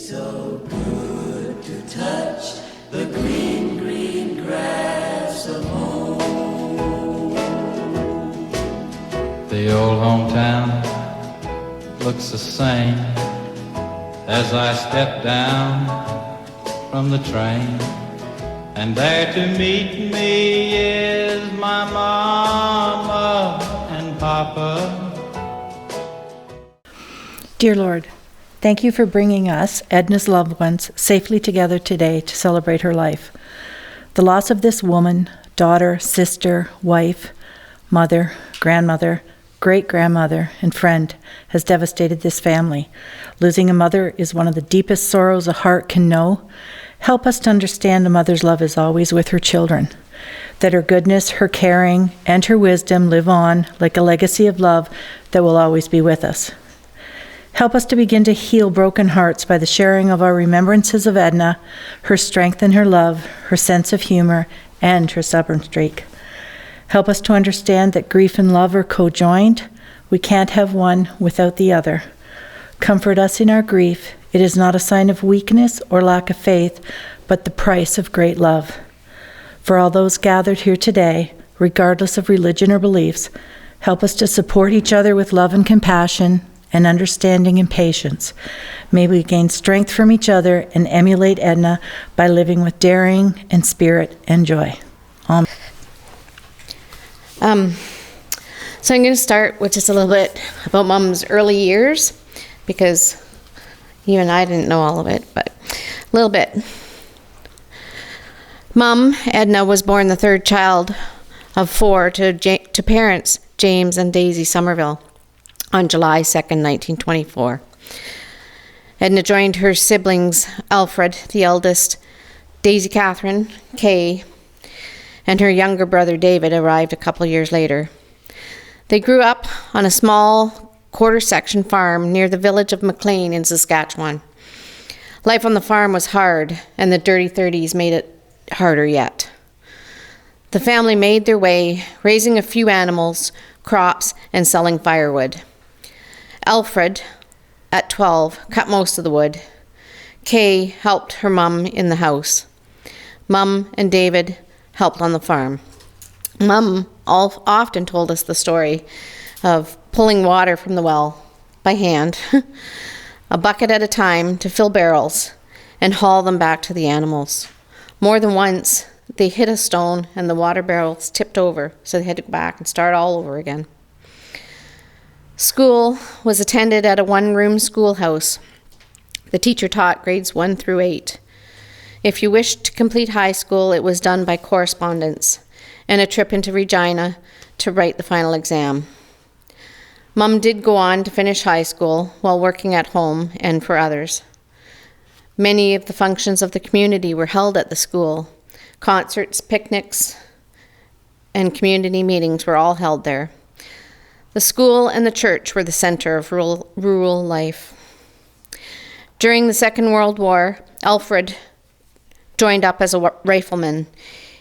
so good to touch the green, green grass of home. The old hometown looks the same as I step down from the train, and there to meet me is my mama and papa. Dear Lord, thank you for bringing us, Ednah's loved ones, safely together today to celebrate her life. The loss of this woman, daughter, sister, wife, mother, grandmother, great-grandmother, and friend has devastated this family. Losing a mother is one of the deepest sorrows a heart can know. Help us to understand a mother's love is always with her children, that her goodness, her caring, and her wisdom live on like a legacy of love that will always be with us. Help us to begin to heal broken hearts by the sharing of our remembrances of Ednah, her strength and her love, her sense of humor, and her stubborn streak. Help us to understand that grief and love are co-joined. We can't have one without the other. Comfort us in our grief. It is not a sign of weakness or lack of faith, but the price of great love. For all those gathered here today, regardless of religion or beliefs, help us to support each other with love and compassion, and understanding and patience. May we gain strength from each other and emulate Ednah by living with daring and spirit and joy. Amen. So I'm going to start with just a little bit about Mom's early years, because even I didn't know all of it, but a little bit. Mom, Ednah, was born the third child of four to parents James and Daisy Somerville on July 2nd, 1924. Ednah joined her siblings, Alfred, the eldest, Daisy Catherine, Kay, and her younger brother David arrived a couple years later. They grew up on a small quarter-section farm near the village of McLean in Saskatchewan. Life on the farm was hard, and the dirty 30s made it harder yet. The family made their way, raising a few animals, crops, and selling firewood. Alfred, at 12, cut most of the wood. Kay helped her mum in the house. Mum and David helped on the farm. Mum often told us the story of pulling water from the well by hand, a bucket at a time, to fill barrels and haul them back to the animals. More than once, they hit a stone and the water barrels tipped over, so they had to go back and start all over again. School was attended at a one-room schoolhouse. The teacher taught grades 1 through 8. If you wished to complete high school, it was done by correspondence and a trip into Regina to write the final exam. Mum did go on to finish high school while working at home and for others. Many of the functions of the community were held at the school. Concerts, picnics, and community meetings were all held there. The school and the church were the center of rural life. During the Second World War, Alfred joined up as a rifleman.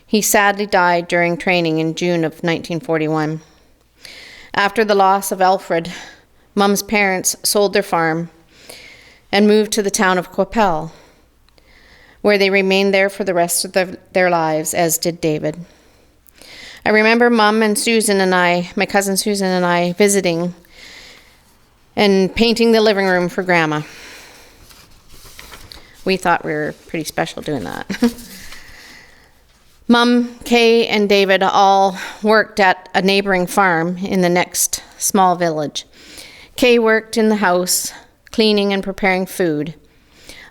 He sadly died during training in June of 1941. After the loss of Alfred, Mum's parents sold their farm and moved to the town of Coppell, where they remained there for the rest of their lives, as did David. I remember Mum and Susan and I, my cousin Susan and I, visiting and painting the living room for Grandma. We thought we were pretty special doing that. Mum, Kay, and David all worked at a neighboring farm in the next small village. Kay worked in the house, cleaning and preparing food.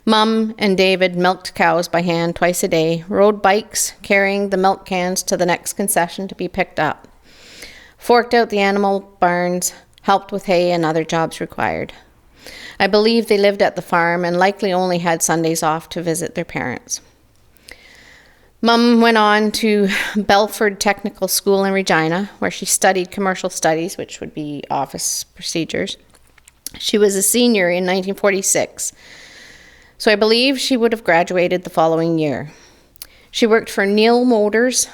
Mum and David milked cows by hand twice a day, rode bikes, carrying the milk cans to the next concession to be picked up, forked out the animal barns, helped with hay and other jobs required. I believe they lived at the farm and likely only had Sundays off to visit their parents. Mum went on to Belford Technical School in Regina, where she studied commercial studies, which would be office procedures. She was a senior in 1946. So I believe she would have graduated the following year. She worked for Neil Motors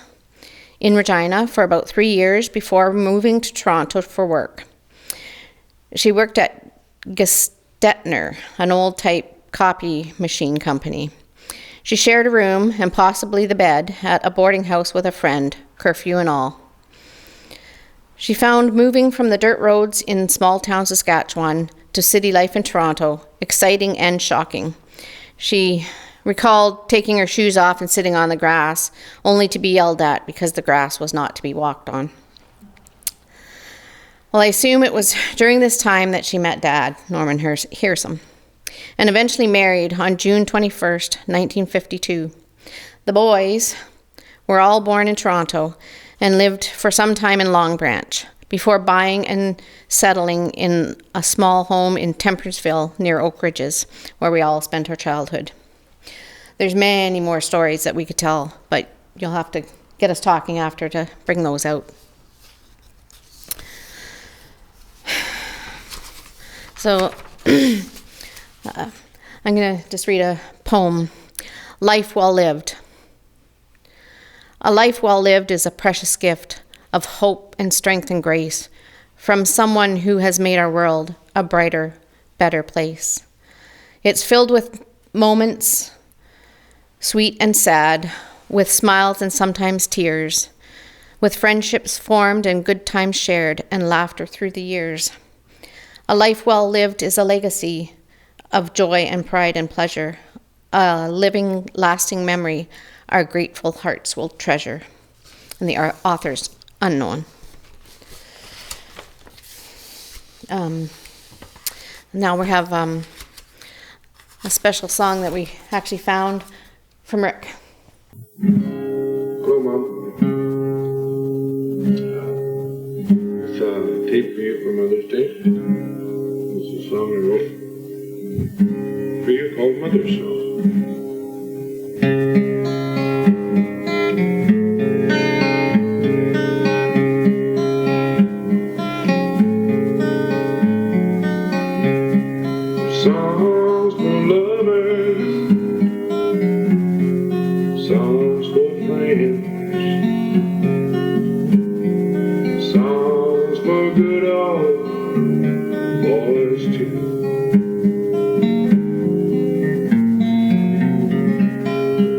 in Regina for about 3 years before moving to Toronto for work. She worked at Gestetner, an old type copy machine company. She shared a room and possibly the bed at a boarding house with a friend, curfew and all. She found moving from the dirt roads in small town Saskatchewan to city life in Toronto exciting and shocking. She recalled taking her shoes off and sitting on the grass, only to be yelled at because the grass was not to be walked on. Well, I assume it was during this time that she met Dad, Norman Hearsum, and eventually married on June 21st, 1952. The boys were all born in Toronto and lived for some time in Long Branch before buying and settling in a small home in Temperatesville near Oak Ridges, where we all spent our childhood. There's many more stories that we could tell, but you'll have to get us talking after to bring those out. So I'm going to just read a poem, Life Well Lived. A life well lived is a precious gift of hope and strength and grace from someone who has made our world a brighter, better place. It's filled with moments, sweet and sad, with smiles and sometimes tears, with friendships formed and good times shared and laughter through the years. A life well lived is a legacy of joy and pride and pleasure, a living, lasting memory our grateful hearts will treasure. And the author's unknown. Now we have a special song that we actually found from Rick. Hello, Mom. It's a tape for you for Mother's Day. This is a song I wrote for you called Mother's Song. Songs for lovers, songs for friends, songs for good old boys too.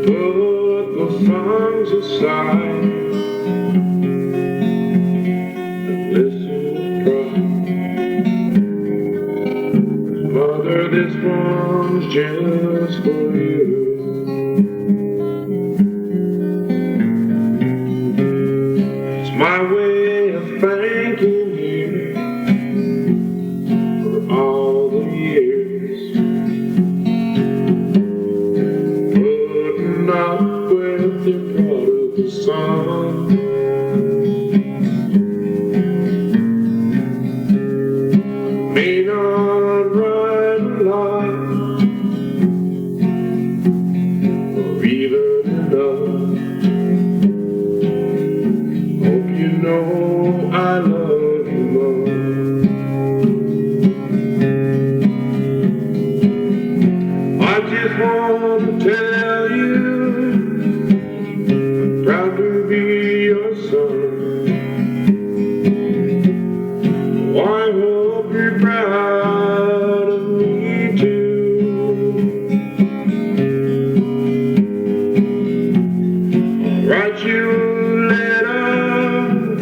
Put the songs aside and listen to cry. Mother, this one's just for you. It's my way of thanking you for all the years, putting up with your prodigal son. May not ride a line or even enough. Hope you know I love you, Mom. I just want to tell you I'm proud to be your son. I hope you're proud of me too. I'll write you a letter,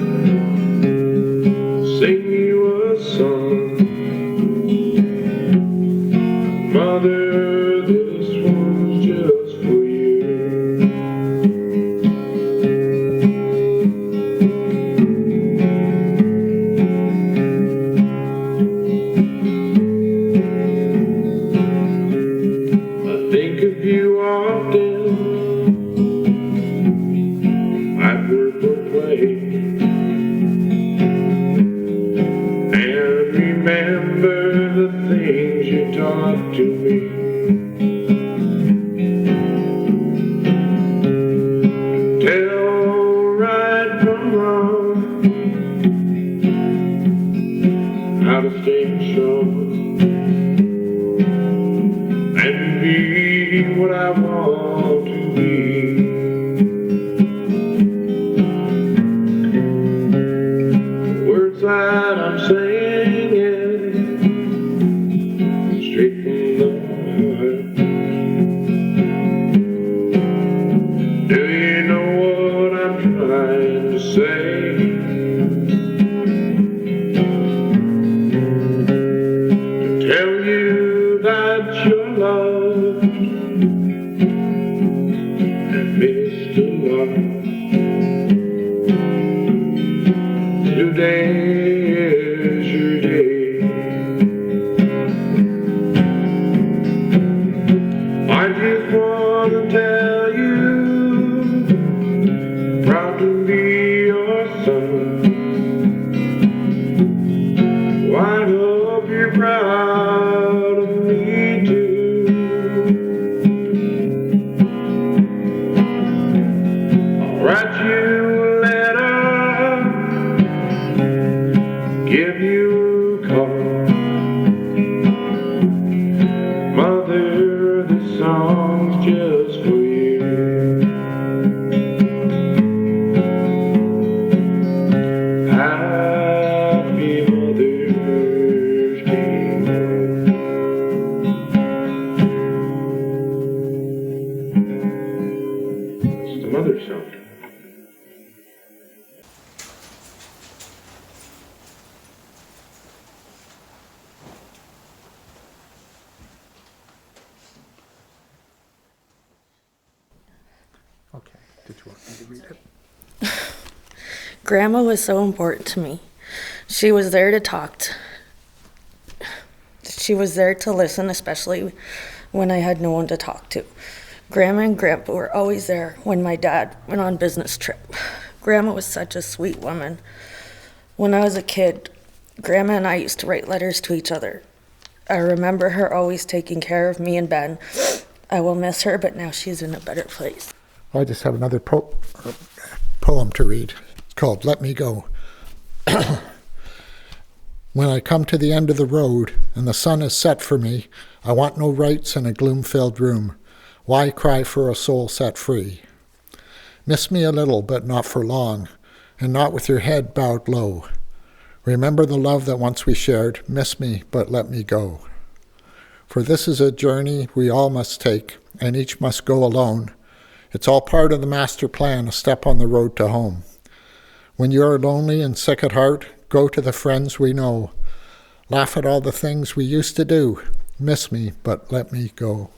sing you a song. Mother, this one's just for you. Think of you often at work or play, and remember the things you taught to me. Tell right from wrong, how to stay strong and be what I want to be. The words that I'm saying straight from the heart. you're loved and missed a lot. Today is your day. I just want to tell you, proud to be your son. Oh, I hope you're proud of me too. I'll write you a letter, give you a call. Mother, this song's just for you. Happy Mother's Day. It's the mother's song. Okay, did you want me to read it? Grandma was so important to me. She was there to talk to. She was there to listen, especially when I had no one to talk to. Grandma and Grandpa were always there when my dad went on business trip. Grandma was such a sweet woman. When I was a kid, Grandma and I used to write letters to each other. I remember her always taking care of me and Ben. I will miss her, but now she's in a better place. I just have another poem to read. It's called Let Me Go. When I come to the end of the road and the sun is set for me, I want no rights in a gloom-filled room. Why cry for a soul set free? Miss me a little, but not for long, and not with your head bowed low. Remember the love that once we shared. Miss me, but let me go. For this is a journey we all must take, and each must go alone. It's all part of the master plan, a step on the road to home. When you are lonely and sick at heart, go to the friends we know. Laugh at all the things we used to do. Miss me, but let me go.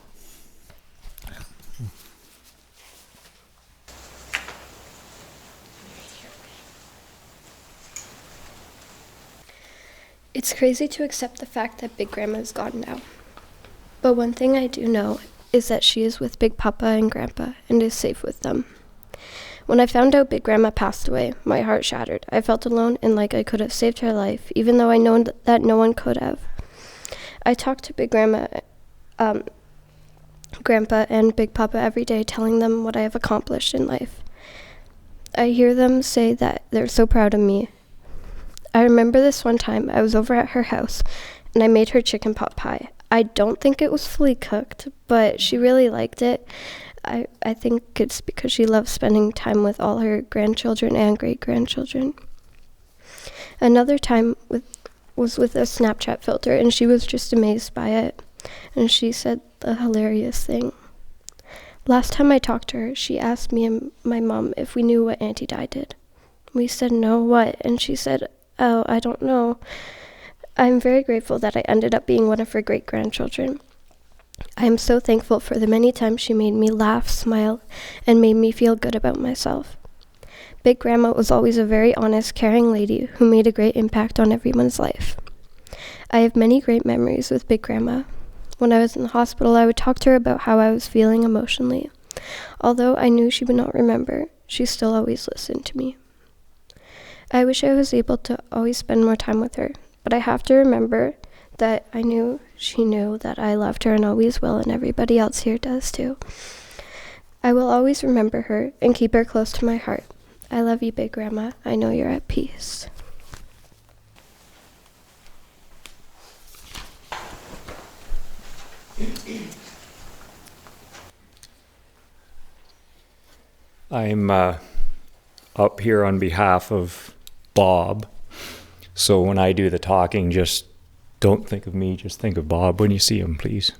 It's crazy to accept the fact that Big Grandma is gone now. But one thing I do know is that she is with Big Papa and Grandpa and is safe with them. When I found out Big Grandma passed away, my heart shattered. I felt alone and like I could have saved her life, even though I know that no one could have. I talk to Big Grandma, Grandpa, and Big Papa every day, telling them what I have accomplished in life. I hear them say that they're so proud of me. I remember this one time I was over at her house and I made her chicken pot pie. I don't think it was fully cooked, but she really liked it. I think it's because she loves spending time with all her grandchildren and great-grandchildren. Another time was with a Snapchat filter, and she was just amazed by it. And she said the hilarious thing. Last time I talked to her, she asked me and my mom if we knew what Auntie Di did. We said, no, what? And she said, oh, I don't know. I'm very grateful that I ended up being one of her great-grandchildren. I am so thankful for the many times she made me laugh, smile, and made me feel good about myself. Big Grandma was always a very honest, caring lady who made a great impact on everyone's life. I have many great memories with Big Grandma. When I was in the hospital, I would talk to her about how I was feeling emotionally. Although I knew she would not remember, she still always listened to me. I wish I was able to always spend more time with her, but I have to remember that I knew she knew that I loved her and always will, and everybody else here does too. I will always remember her and keep her close to my heart. I love you, Big Grandma. I know you're at peace. I'm up here on behalf of Bob. So when I do the talking, just don't think of me, just think of Bob when you see him, please.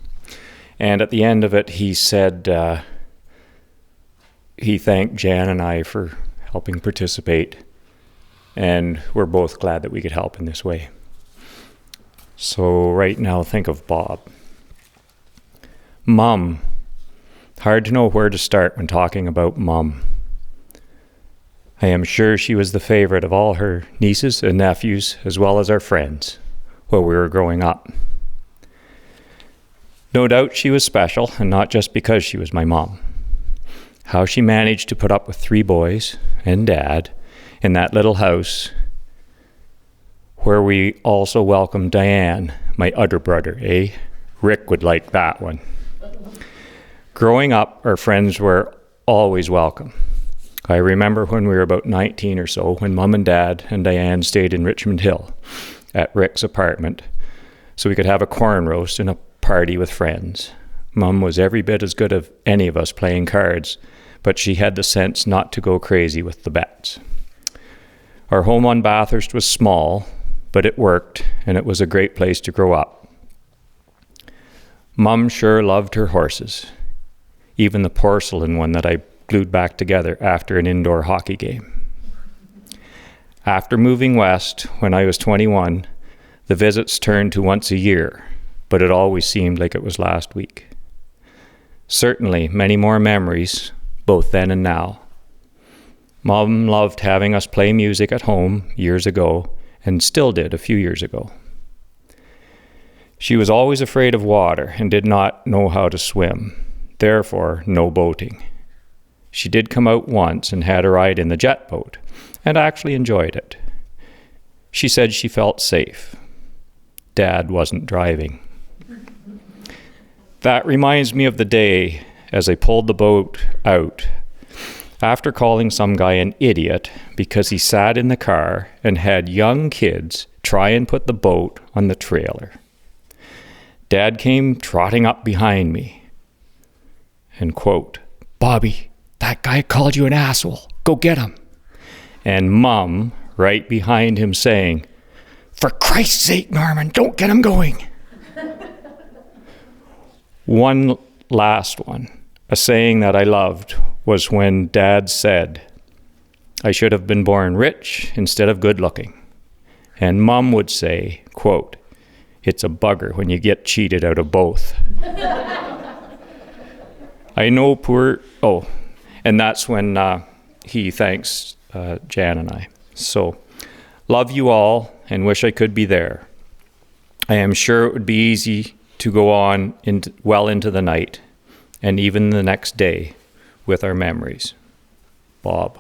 And at the end of it, he said he thanked Jan and I for helping participate, and we're both glad that we could help in this way. So right now, think of Bob. Mom. Hard to know where to start when talking about Mom. I am sure she was the favorite of all her nieces and nephews, as well as our friends, while we were growing up. No doubt she was special, and not just because she was my mom. How she managed to put up with 3 boys and Dad in that little house where we also welcomed Diane, my other brother, eh? Rick would like that one. Growing up, our friends were always welcome. I remember when we were about 19 or so, when Mom and Dad and Diane stayed in Richmond Hill at Rick's apartment, so we could have a corn roast and a party with friends. Mom was every bit as good as any of us playing cards, but she had the sense not to go crazy with the bets. Our home on Bathurst was small, but it worked, and it was a great place to grow up. Mom sure loved her horses, even the porcelain one that I glued back together after an indoor hockey game. After moving west, when I was 21, the visits turned to once a year, but it always seemed like it was last week. Certainly, many more memories, both then and now. Mom loved having us play music at home years ago, and still did a few years ago. She was always afraid of water and did not know how to swim, therefore no boating. She did come out once and had a ride in the jet boat, and actually enjoyed it. She said she felt safe. Dad wasn't driving. That reminds me of the day as I pulled the boat out after calling some guy an idiot because he sat in the car and had young kids try and put the boat on the trailer. Dad came trotting up behind me and quote, "Bobby, that guy called you an asshole. Go get him." And Mom right behind him saying, "For Christ's sake, Norman, don't get him going." One last one, a saying that I loved, was when Dad said, "I should have been born rich instead of good looking." And Mom would say, quote, "It's a bugger when you get cheated out of both." I know and that's when he thanks Jan and I. So, love you all and wish I could be there. I am sure it would be easy to go on well into the night and even the next day with our memories. Bob.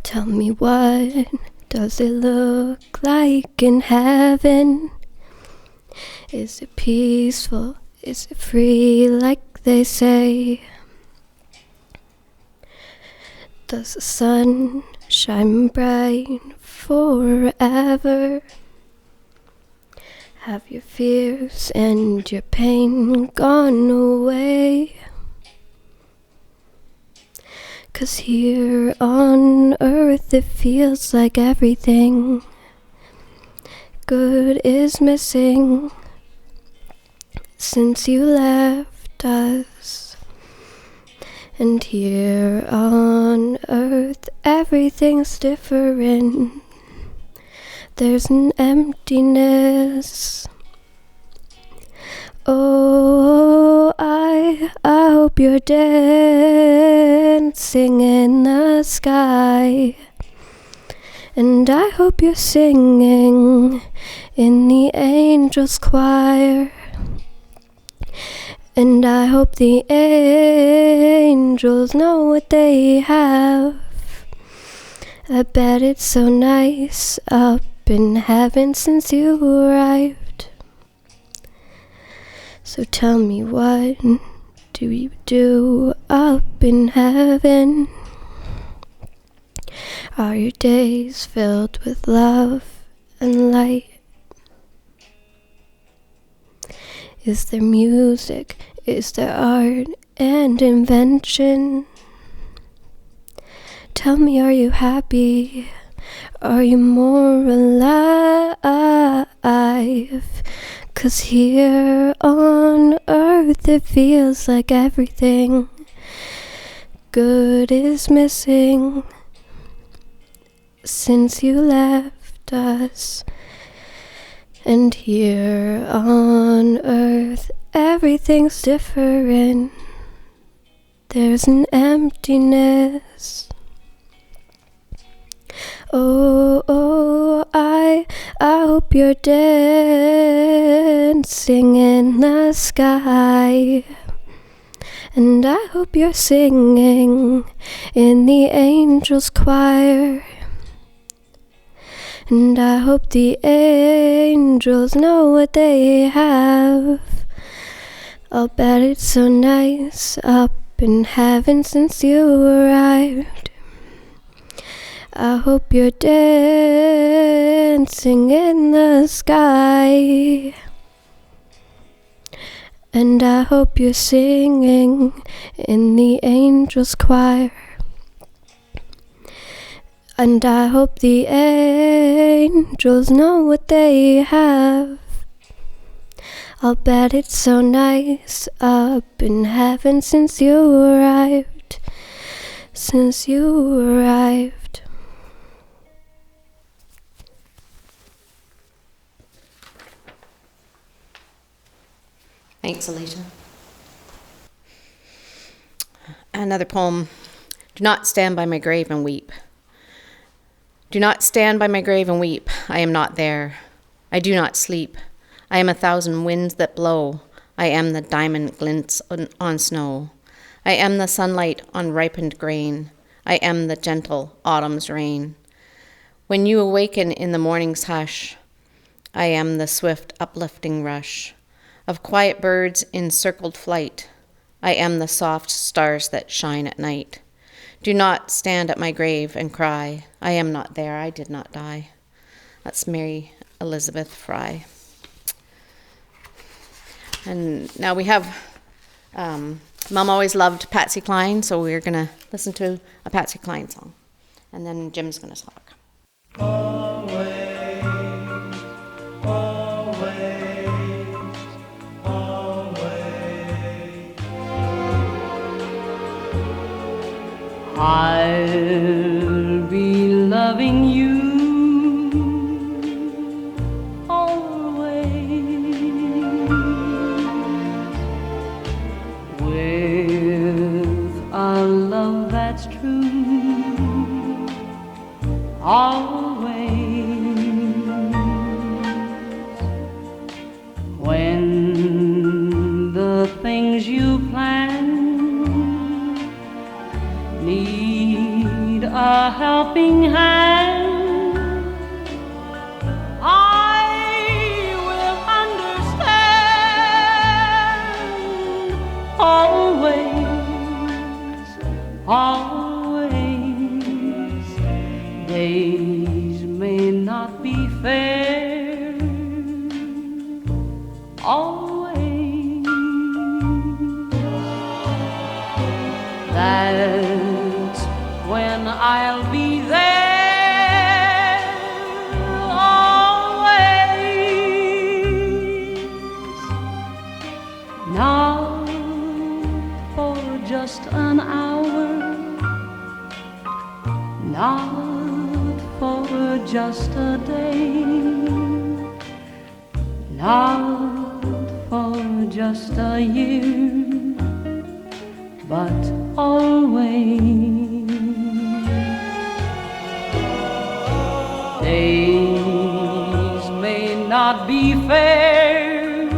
Tell me, what does it look like in heaven? Is it peaceful? Is it free like they say? Does the sun shine bright forever? Have your fears and your pain gone away? 'Cause here on earth it feels like everything good is missing since you left us. And here on earth everything's different. There's an emptiness. Oh, I hope you're dancing in the sky. And I hope you're singing in the angels' choir. And I hope the angels know what they have. I bet it's so nice up in heaven since you arrived. So tell me, what do you do up in heaven? Are your days filled with love and light? Is there music? Is there art and invention? Tell me, are you happy? Are you more alive? 'Cause here on breath, it feels like everything good is missing since you left us. And here on earth, everything's different. There's an emptiness. Oh, I hope you're dancing in the sky. And I hope you're singing in the angels' choir. And I hope the angels know what they have. I'll bet it's so nice up in heaven since you arrived. I hope you're dancing in the sky. And I hope you're singing in the angels' choir. And I hope the angels know what they have. I'll bet it's so nice up in heaven since you arrived. Since you arrived. Thanks, Alicia. Another poem. Do not stand by my grave and weep. Do not stand by my grave and weep. I am not there. I do not sleep. I am 1,000 winds that blow. I am the diamond glints on snow. I am the sunlight on ripened grain. I am the gentle autumn's rain. When you awaken in the morning's hush, I am the swift uplifting rush of quiet birds in circled flight. I am the soft stars that shine at night. Do not stand at my grave and cry. I am not there, I did not die. That's Mary Elizabeth Fry. And now we have, Mom always loved Patsy Cline, so we're gonna listen to a Patsy Cline song. And then Jim's gonna talk. Always, always, always. I'll be loving you always, with a love that's true, always. When the things you plan need a helping hand, I will understand. Always, always. Days may not be fair, always. That's when I'll be there, always. Not for just an hour, not for just a day, not for just a year, but always. Days may not be fair,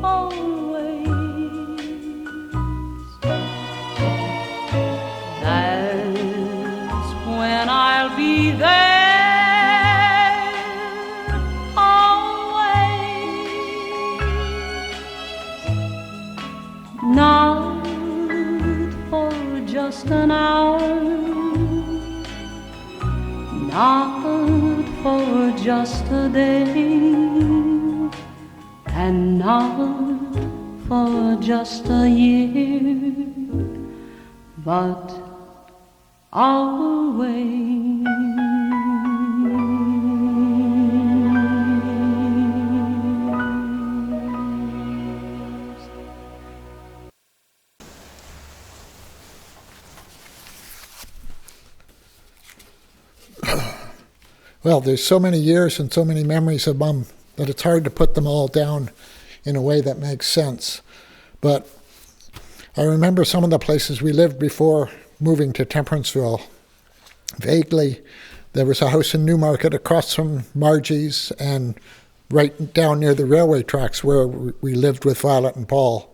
always. That's when I'll be there, always. Not for just an hour, not for just a day, and not for just a year, but always. Well, there's so many years and so many memories of Mom that it's hard to put them all down in a way that makes sense. But I remember some of the places we lived before moving to Temperanceville. Vaguely, there was a house in Newmarket across from Margie's and right down near the railway tracks where we lived with Violet and Paul.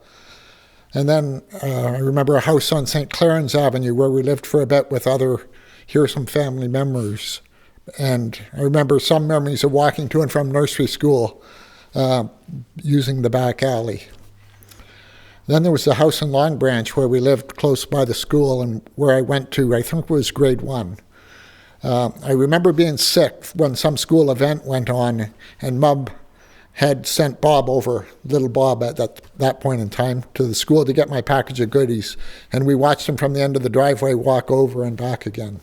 And then I remember a house on St. Clarence Avenue where we lived for a bit with other Hearsum family members. And I remember some memories of walking to and from nursery school using the back alley. Then there was the house in Long Branch where we lived close by the school and where I went to, I think it was grade 1. I remember being sick when some school event went on, and Mum had sent Bob over, little Bob at that point in time, to the school to get my package of goodies. And we watched him from the end of the driveway walk over and back again.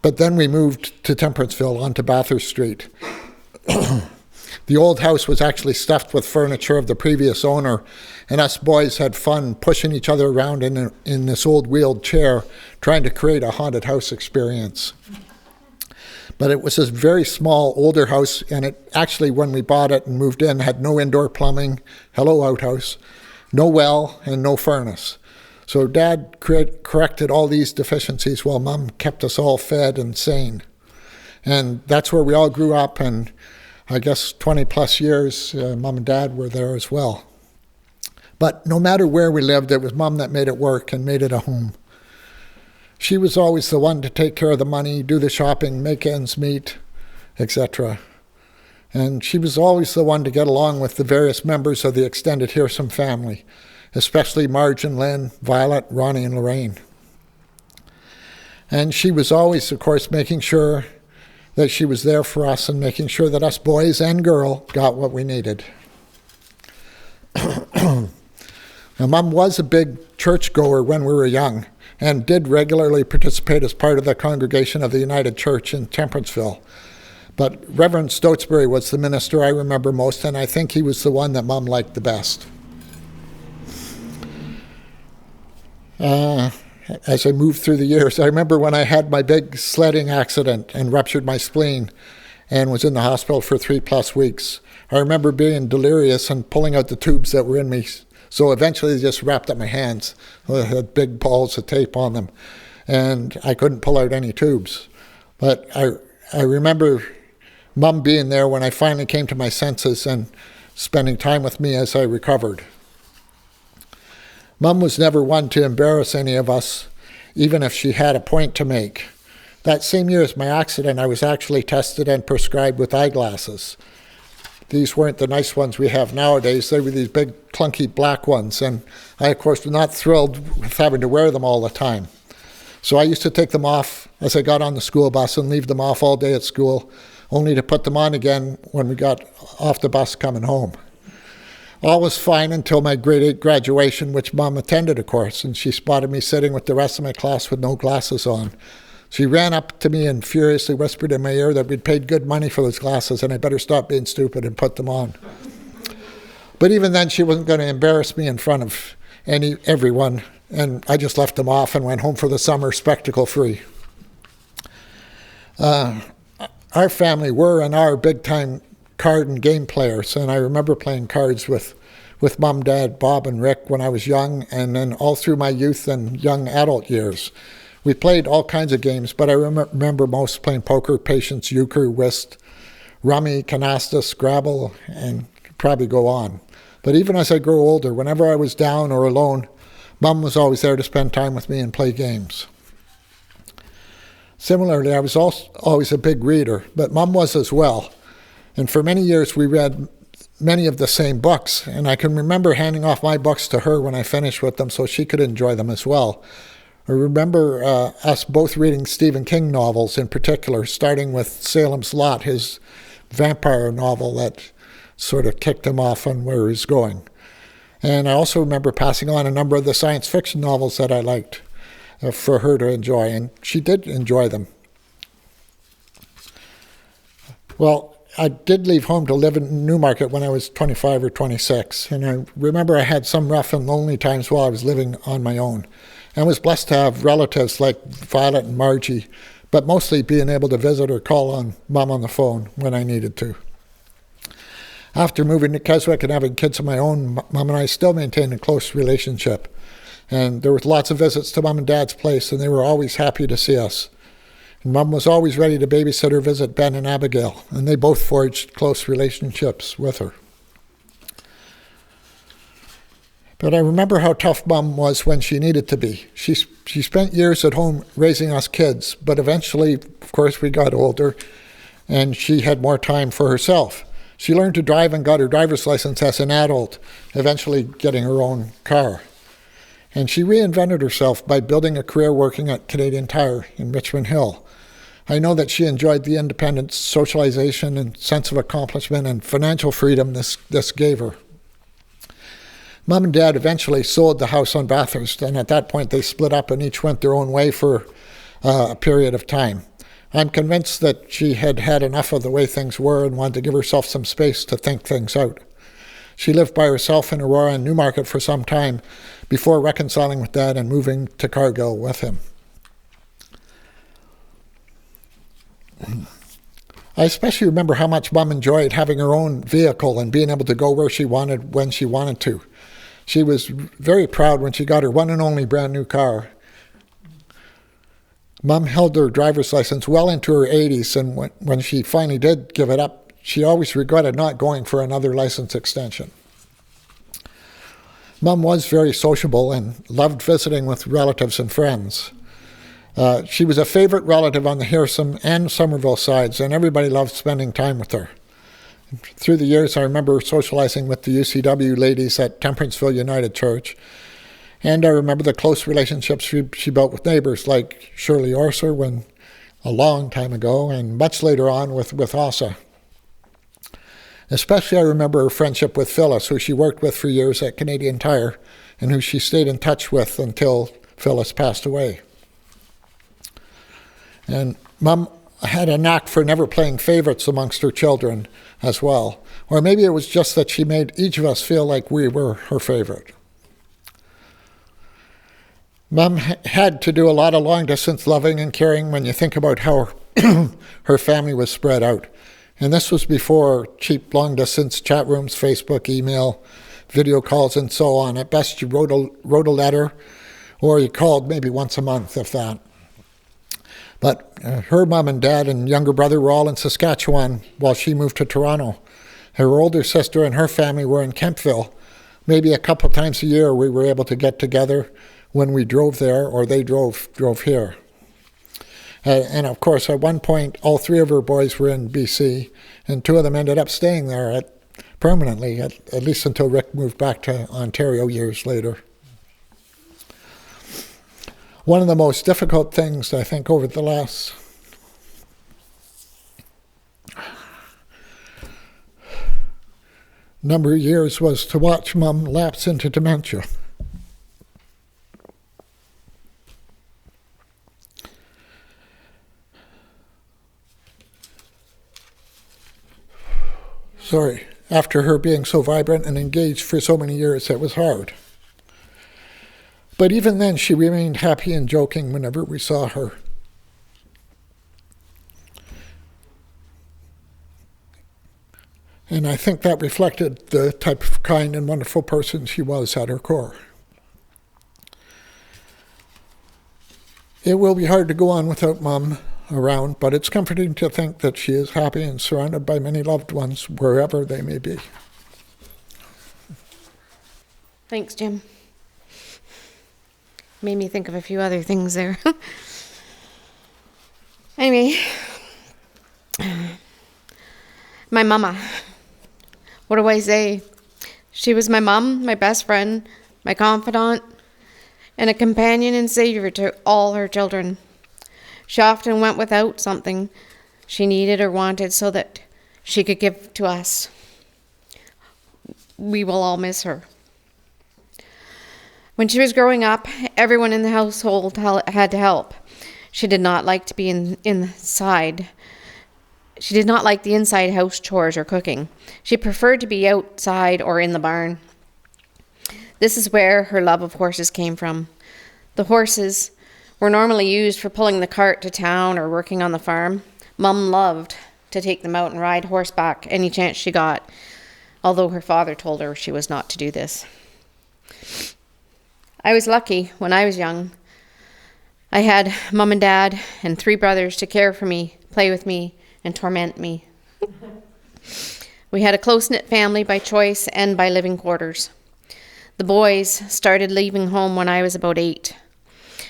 But then we moved to Temperanceville onto Bathurst Street. The old house was actually stuffed with furniture of the previous owner, and us boys had fun pushing each other around in this old wheeled chair, trying to create a haunted house experience. But it was this very small, older house, and it actually, when we bought it and moved in, had no indoor plumbing, hello outhouse, no well, and no furnace. So Dad corrected all these deficiencies while Mum kept us all fed and sane. And that's where we all grew up, and I guess 20 plus years, Mum and Dad were there as well. But no matter where we lived, it was Mum that made it work and made it a home. She was always the one to take care of the money, do the shopping, make ends meet, etc. And she was always the one to get along with the various members of the extended Hearsum family, especially Marge and Lynn, Violet, Ronnie, and Lorraine. And she was always, of course, making sure that she was there for us and making sure that us boys and girl got what we needed. Now, Mum was a big churchgoer when we were young and did regularly participate as part of the congregation of the United Church in Temperanceville. But Reverend Stotesbury was the minister I remember most, and I think he was the one that Mum liked the best. As I moved through the years, I remember when I had my big sledding accident and ruptured my spleen and was in the hospital for 3+ weeks. I remember being delirious and pulling out the tubes that were in me. So eventually they just wrapped up my hands. They had big balls of tape on them, and I couldn't pull out any tubes. But I remember Mum being there when I finally came to my senses and spending time with me as I recovered. Mum was never one to embarrass any of us, even if she had a point to make. That same year as my accident, I was actually tested and prescribed with eyeglasses. These weren't the nice ones we have nowadays. They were these big, clunky black ones, and I, of course, was not thrilled with having to wear them all the time. So I used to take them off as I got on the school bus and leave them off all day at school, only to put them on again when we got off the bus coming home. All was fine until my grade 8 graduation, which Mum attended, of course, and she spotted me sitting with the rest of my class with no glasses on. She ran up to me and furiously whispered in my ear that we'd paid good money for those glasses and I better stop being stupid and put them on. But even then, she wasn't going to embarrass me in front of everyone, and I just left them off and went home for the summer spectacle-free. Our family were and are big-time card and game players, and I remember playing cards with Mum, Dad, Bob, and Rick when I was young, and then all through my youth and young adult years. We played all kinds of games, but I remember most playing poker, patience, euchre, whist, rummy, canasta, Scrabble, and could probably go on. But even as I grew older, whenever I was down or alone, Mum was always there to spend time with me and play games. Similarly, I was also always a big reader, but Mum was as well. And for many years, we read many of the same books, and I can remember handing off my books to her when I finished with them so she could enjoy them as well. I remember us both reading Stephen King novels in particular, starting with Salem's Lot, his vampire novel that sort of kicked him off on where he was going. And I also remember passing on a number of the science fiction novels that I liked for her to enjoy, and she did enjoy them. Well, I did leave home to live in Newmarket when I was 25 or 26, and I remember I had some rough and lonely times while I was living on my own. I was blessed to have relatives like Violet and Margie, but mostly being able to visit or call on Mom on the phone when I needed to. After moving to Keswick and having kids of my own, Mom and I still maintained a close relationship. And there was lots of visits to Mom and Dad's place, and they were always happy to see us. And Mom was always ready to babysit or visit Ben and Abigail, and they both forged close relationships with her. But I remember how tough Mom was when she needed to be. She spent years at home raising us kids, but eventually, of course, we got older, and she had more time for herself. She learned to drive and got her driver's license as an adult, eventually getting her own car. And she reinvented herself by building a career working at Canadian Tire in Richmond Hill. I know that she enjoyed the independence, socialization, and sense of accomplishment and financial freedom this gave her. Mom and Dad eventually sold the house on Bathurst, and at that point they split up and each went their own way for a period of time. I'm convinced that she had had enough of the way things were and wanted to give herself some space to think things out. She lived by herself in Aurora and Newmarket for some time before reconciling with Dad and moving to Cargill with him. I especially remember how much Mom enjoyed having her own vehicle and being able to go where she wanted when she wanted to. She was very proud when she got her one and only brand new car. Mom held her driver's license well into her 80s, and when she finally did give it up, she always regretted not going for another license extension. Mom was very sociable and loved visiting with relatives and friends. She was a favorite relative on the Hearsum and Somerville sides, and everybody loved spending time with her. Through the years, I remember socializing with the UCW ladies at Temperanceville United Church, and I remember the close relationships she built with neighbors like Shirley Orser a long time ago, and much later on with Asa. Especially I remember her friendship with Phyllis, who she worked with for years at Canadian Tire, and who she stayed in touch with until Phyllis passed away. And Mom had a knack for never playing favorites amongst her children as well. Or maybe it was just that she made each of us feel like we were her favorite. Mom had to do a lot of long-distance loving and caring when you think about how her family was spread out. And this was before cheap long-distance chat rooms, Facebook, email, video calls, and so on. At best, you wrote a letter, or you called maybe once a month, if that. But her mom and dad and younger brother were all in Saskatchewan while she moved to Toronto. Her older sister and her family were in Kemptville. Maybe a couple times a year we were able to get together when we drove there or they drove here. And of course, at one point, all three of her boys were in BC, and two of them ended up staying there permanently, at least until Rick moved back to Ontario years later. One of the most difficult things, I think, over the last number of years was to watch Mom lapse into dementia. After her being so vibrant and engaged for so many years, it was hard. But even then, she remained happy and joking whenever we saw her. And I think that reflected the type of kind and wonderful person she was at her core. It will be hard to go on without Mom around, but it's comforting to think that she is happy and surrounded by many loved ones wherever they may be. Thanks, Jim. Made me think of a few other things there. Anyway, my mama. What do I say? She was my mom, my best friend, my confidant, and a companion and savior to all her children. She often went without something she needed or wanted so that she could give to us. We will all miss her. When she was growing up, everyone in the household had to help. She did not like to be inside. She did not like the inside house chores or cooking. She preferred to be outside or in the barn. This is where her love of horses came from. The horses were normally used for pulling the cart to town or working on the farm, Mum loved to take them out and ride horseback any chance she got, although her father told her she was not to do this. I was lucky when I was young. I had Mum and Dad and 3 brothers to care for me, play with me, and torment me. We had a close-knit family by choice and by living quarters. The boys started leaving home when I was about 8.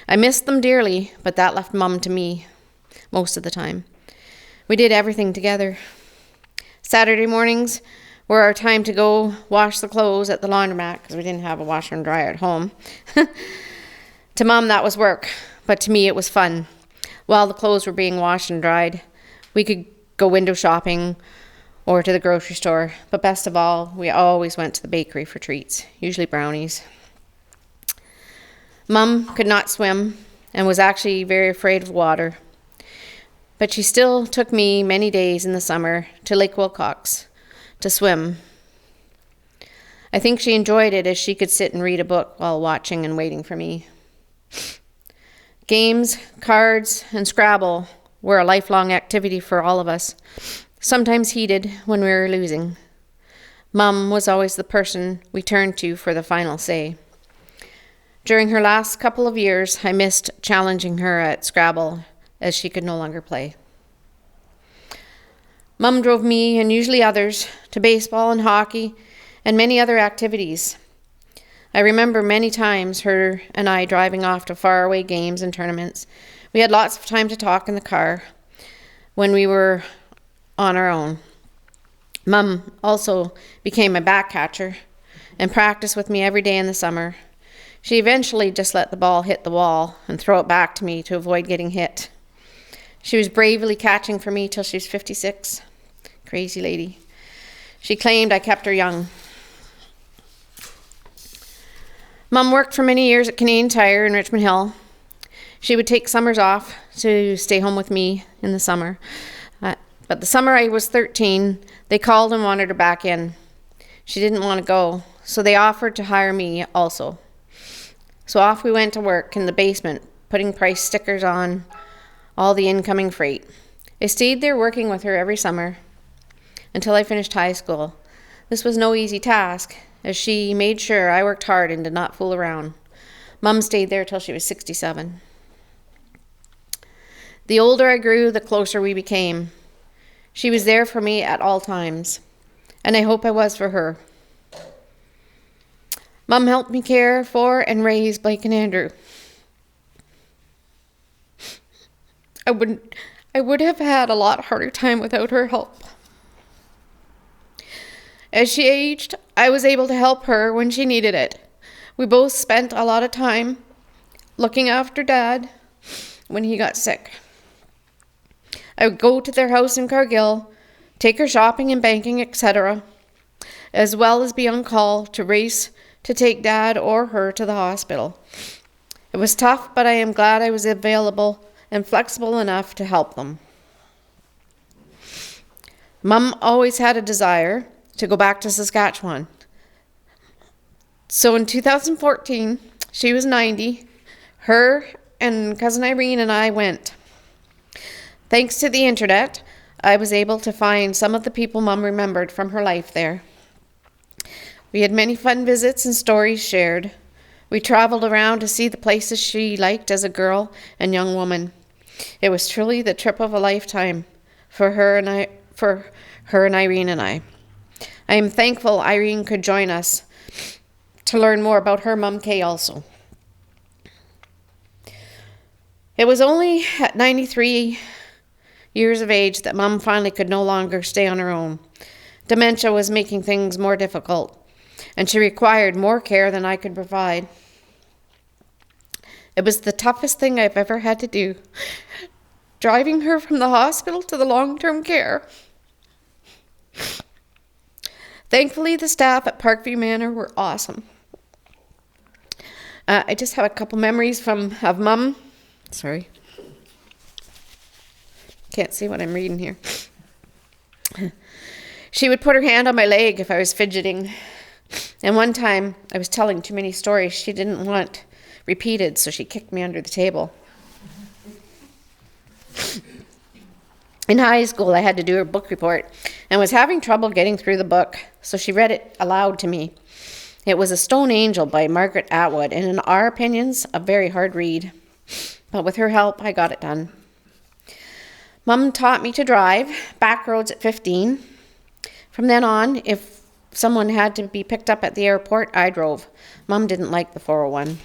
I missed them dearly, but that left Mum to me most of the time. We did everything together. Saturday mornings were our time to go wash the clothes at the laundromat because we didn't have a washer and dryer at home. To Mum, that was work, but to me, it was fun. While the clothes were being washed and dried, we could go window shopping or to the grocery store, but best of all, we always went to the bakery for treats, usually brownies. Mum could not swim and was actually very afraid of water, but she still took me many days in the summer to Lake Wilcox to swim. I think she enjoyed it as she could sit and read a book while watching and waiting for me. Games, cards, and Scrabble were a lifelong activity for all of us, sometimes heated when we were losing. Mum was always the person we turned to for the final say. During her last couple of years, I missed challenging her at Scrabble as she could no longer play. Mum drove me and usually others to baseball and hockey and many other activities. I remember many times her and I driving off to faraway games and tournaments. We had lots of time to talk in the car when we were on our own. Mum also became my back catcher and practiced with me every day in the summer. She eventually just let the ball hit the wall and throw it back to me to avoid getting hit. She was bravely catching for me till she was 56. Crazy lady. She claimed I kept her young. Mum worked for many years at Canadian Tire in Richmond Hill. She would take summers off to stay home with me in the summer. But the summer I was 13, they called and wanted her back in. She didn't want to go, so they offered to hire me also. So off we went to work in the basement, putting price stickers on all the incoming freight. I stayed there working with her every summer until I finished high school. This was no easy task, as she made sure I worked hard and did not fool around. Mum stayed there till she was 67. The older I grew, the closer we became. She was there for me at all times, and I hope I was for her. Mum helped me care for and raise Blake and Andrew. I would have had a lot harder time without her help. As she aged, I was able to help her when she needed it. We both spent a lot of time looking after Dad when he got sick. I would go to their house in Cargill, take her shopping and banking, etc., as well as be on call to race to take Dad or her to the hospital. It was tough, but I am glad I was available and flexible enough to help them. Mum always had a desire to go back to Saskatchewan. So in 2014, she was 90. Her and Cousin Irene and I went. Thanks to the internet, I was able to find some of the people Mum remembered from her life there. We had many fun visits and stories shared. We traveled around to see the places she liked as a girl and young woman. It was truly the trip of a lifetime for her and Irene and I. I am thankful Irene could join us to learn more about her Mum Kay also. It was only at 93 years of age that Mum finally could no longer stay on her own. Dementia was making things more difficult, and she required more care than I could provide. It was the toughest thing I've ever had to do, driving her from the hospital to the long-term care. Thankfully, the staff at Parkview Manor were awesome. I just have a couple memories of Mum. Sorry. Can't see what I'm reading here. She would put her hand on my leg if I was fidgeting. And one time, I was telling too many stories she didn't want repeated, so she kicked me under the table. In high school, I had to do her book report and was having trouble getting through the book, so she read it aloud to me. It was A Stone Angel by Margaret Atwood, and in our opinions, a very hard read. But with her help, I got it done. Mum taught me to drive back roads at 15. From then on, if someone had to be picked up at the airport, I drove. Mum didn't like the 401.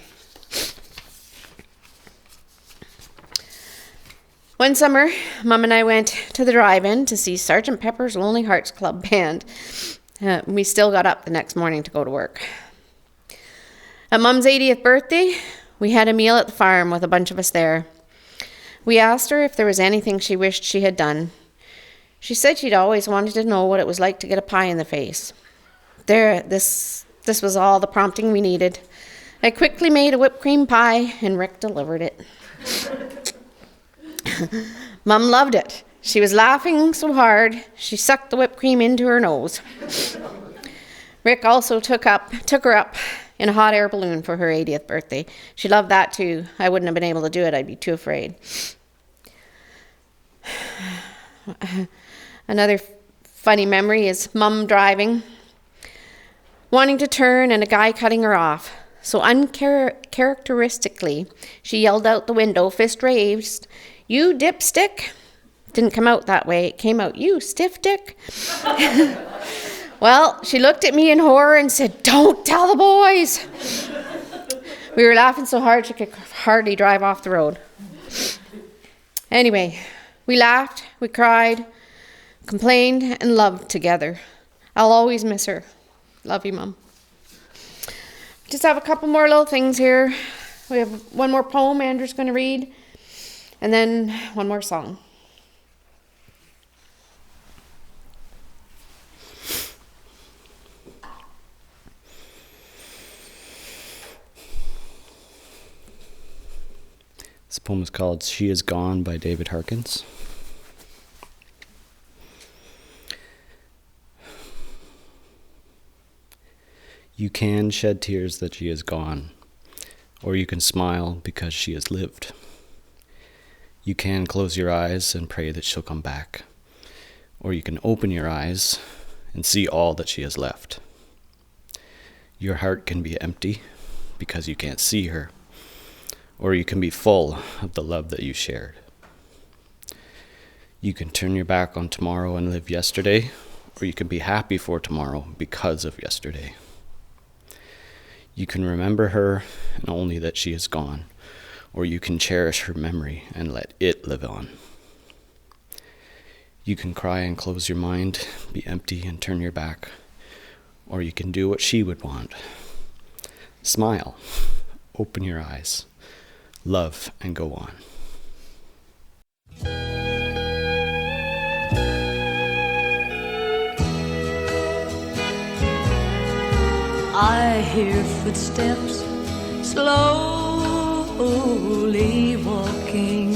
One summer, Mum and I went to the drive-in to see Sgt. Pepper's Lonely Hearts Club Band. We still got up the next morning to go to work. At Mum's 80th birthday, we had a meal at the farm with a bunch of us there. We asked her if there was anything she wished she had done. She said she'd always wanted to know what it was like to get a pie in the face. This was all the prompting we needed. I quickly made a whipped cream pie, and Rick delivered it. Mum loved it. She was laughing so hard, she sucked the whipped cream into her nose. Rick also took her up in a hot air balloon for her 80th birthday. She loved that too. I wouldn't have been able to do it. I'd be too afraid. Another funny memory is Mum driving, wanting to turn and a guy cutting her off. So uncharacteristically, she yelled out the window, fist raised, "You dipstick." Didn't come out that way. It came out, "You stiff dick." Well, she looked at me in horror and said, "Don't tell the boys." We were laughing so hard she could hardly drive off the road. Anyway, we laughed, we cried, complained, and loved together. I'll always miss her. Love you, Mum. Just have a couple more little things here. We have one more poem Andrew's going to read, and then one more song. This poem is called She Is Gone by David Harkins. You can shed tears that she is gone, or you can smile because she has lived. You can close your eyes and pray that she'll come back, or you can open your eyes and see all that she has left. Your heart can be empty because you can't see her, or you can be full of the love that you shared. You can turn your back on tomorrow and live yesterday, or you can be happy for tomorrow because of yesterday. You can remember her and only that she is gone, or you can cherish her memory and let it live on. You can cry and close your mind, be empty and turn your back, or you can do what she would want. Smile, open your eyes, love, and go on. I hear footsteps slowly walking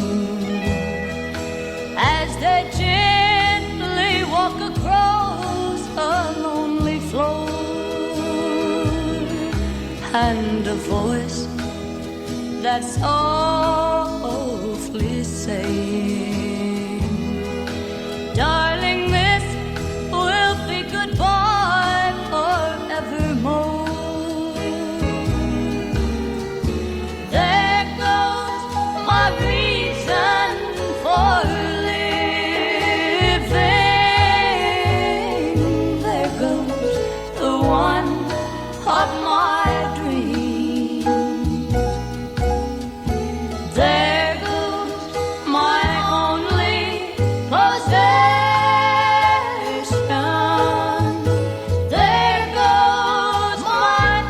as they gently walk across a lonely floor, and a voice that's softly saying, "Darling, this will be goodbye forevermore." There goes my reason for living. There goes the one of my dreams. There goes my only possession. There goes my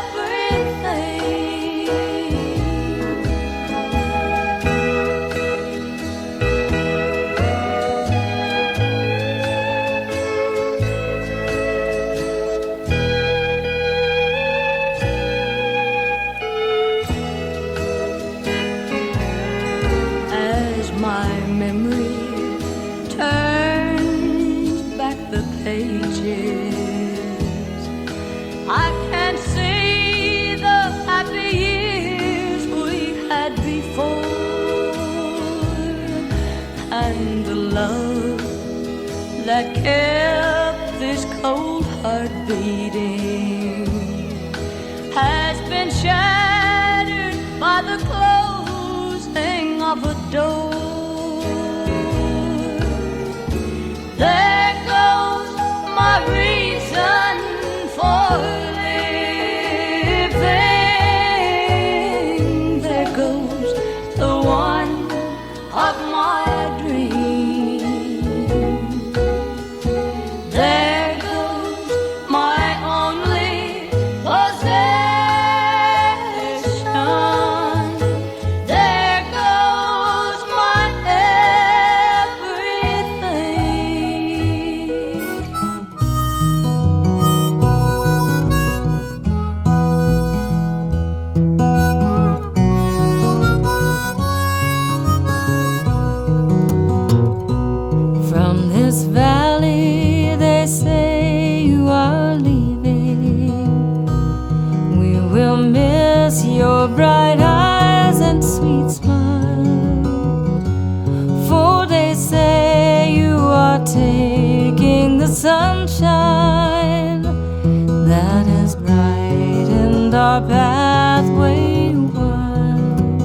everything. love that kept this cold heart beating has been shattered by the closing of a door. There goes my reason for living. There goes the one of my dreams. There goes my only possession. There goes my everything. From this valley they say you are leaving. We will miss your bright eyes and sweet smile, for they say you are taking the sunshine that has brightened our pathway wide.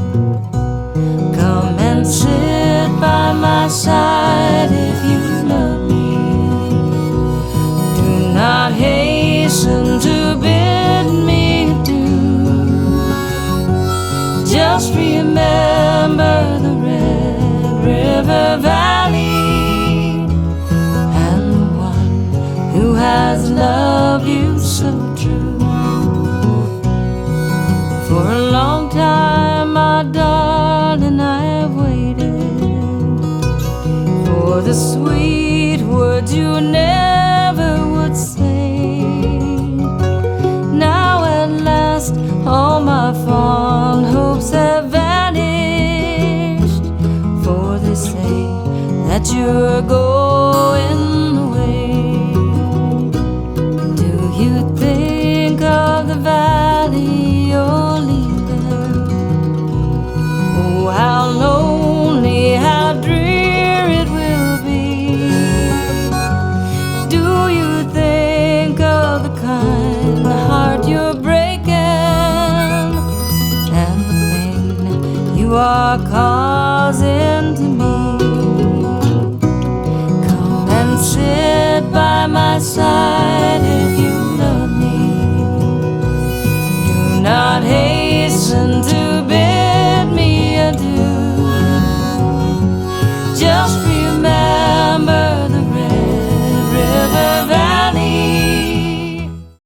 Come and sit by my side if you love me. Do not hasten to bid me adieu. Just remember the Red River Valley and the one who has loved you so true. For a long time, my darling, I have waited for the sweet words you never would say. Now at last, all my fond hopes have vanished, for they say that you're going away. Do you think of the valley you're leaving? Oh, how lonely, how drear it will be. Do you think of the kind heart you're breaking and the pain you are causing to me? Come and sit by my side